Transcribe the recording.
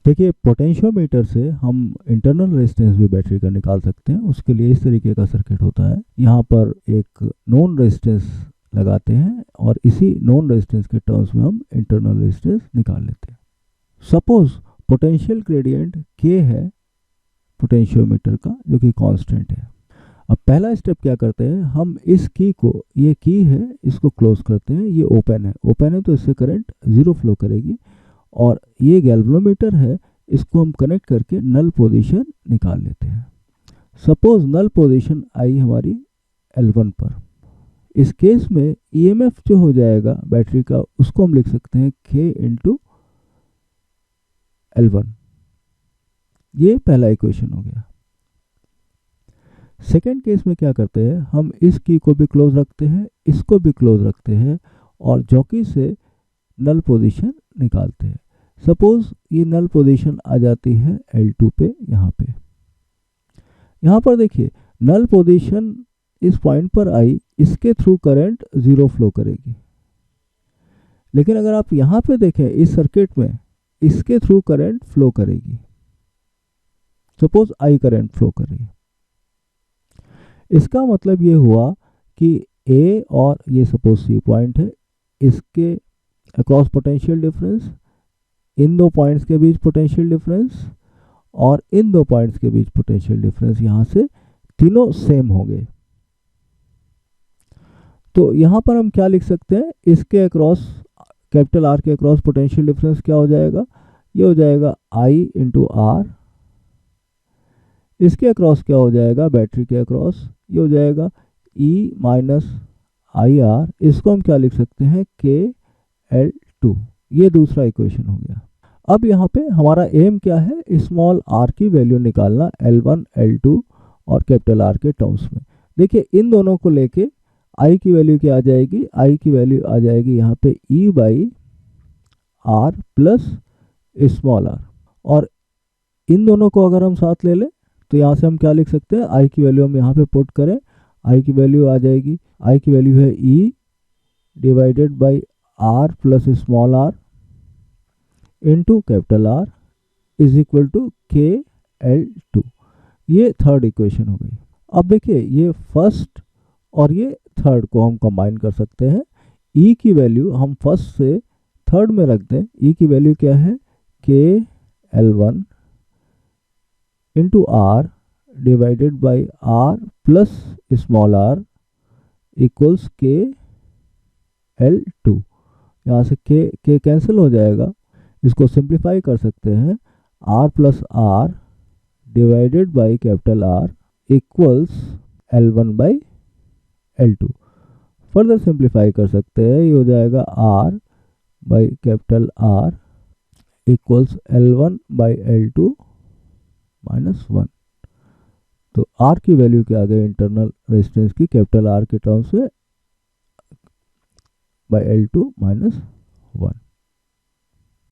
देखिए पोटेंशियोमीटर से हम इंटरनल रेजिस्टेंस भी बैटरी का निकाल सकते हैं। उसके लिए इस तरीके का सर्किट होता है, यहाँ पर एक नॉन रेजिस्टेंस लगाते हैं और इसी नॉन रेजिस्टेंस के टर्म्स में हम इंटरनल रेजिस्टेंस निकाल लेते हैं। सपोज पोटेंशियल ग्रेडियंट के है पोटेंशियोमीटर का, जो कि कांस्टेंट है। अब पहला स्टेप क्या करते हैं, हम इस की को, ये की है, इसको क्लोज करते हैं। ये ओपन है, ओपन है तो इससे करंट जीरो फ्लो करेगी। और ये गैल्वेनोमीटर है, इसको हम कनेक्ट करके नल पोजीशन निकाल लेते हैं। सपोज नल पोजीशन आई हमारी L1 पर। इस केस में ईएमएफ जो हो जाएगा बैटरी का, उसको हम लिख सकते हैं K इंटू L1। ये पहला इक्वेशन हो गया। सेकेंड केस में क्या करते हैं, हम इस की को भी क्लोज रखते हैं, इसको भी क्लोज रखते हैं और जॉकी से नल पोजीशन निकालते हैं। सपोज ये नल पोजीशन आ जाती है L2 पे। यहाँ पर देखिए नल पोजीशन इस पॉइंट पर आई, इसके थ्रू करंट जीरो फ्लो करेगी। लेकिन अगर आप यहाँ पे देखें इस सर्किट में, इसके थ्रू करंट फ्लो करेगी। सपोज आई करंट फ्लो कर रही है। इसका मतलब ये हुआ कि ए और ये सपोज सी पॉइंट है, इसके अक्रॉस पोटेंशियल डिफरेंस, इन दो पॉइंट्स के बीच पोटेंशियल डिफरेंस और इन दो पॉइंट्स के बीच पोटेंशियल डिफरेंस, यहाँ से तीनों सेम होंगे। तो यहाँ पर हम क्या लिख सकते हैं, इसके अक्रॉस, कैपिटल आर के अक्रॉस पोटेंशियल डिफरेंस क्या हो जाएगा, ये हो जाएगा आई इंटू आर। इसके अक्रॉस क्या हो जाएगा, बैटरी के अक्रॉस, ये हो जाएगा ई माइनस आई आर। इसको हम क्या लिख सकते हैं, KL2। ये दूसरा इक्वेशन हो गया। अब यहाँ पे हमारा एम क्या है, स्मॉल आर की वैल्यू निकालना L1 L2 और कैपिटल आर के टर्म्स में। देखिए इन दोनों को लेके आई की वैल्यू क्या आ जाएगी, आई की वैल्यू आ जाएगी यहाँ पे E by R plus small R. और इन दोनों को अगर हम साथ ले लें तो यहाँ से हम क्या लिख सकते हैं, आई की वैल्यू हम यहाँ पे पुट करें, आई की वैल्यू आ जाएगी, आई की वैल्यू है E divided by R plus small R into capital R is equal to KL2। ये थर्ड इक्वेशन हो गई। अब देखिए ये फर्स्ट और ये थर्ड को हम कंबाइन कर सकते हैं। E की वैल्यू हम फर्स्ट से थर्ड में रख दें। E की वैल्यू क्या है, KL1 into R divided by R plus small R equals KL2। यहाँ से के कैंसिल हो जाएगा, इसको सिंप्लीफाई कर सकते हैं। R plus R divided by capital R equals L1 by L2। Further simplify कर सकते हैं, ये हो जाएगा R by capital R equals L1 by L2 minus 1। तो आर की वैल्यू क्या आ गई इंटरनल रेजिस्टेंस की, कैपिटल आर के टर्म्स में, बाई L2 माइनस 1।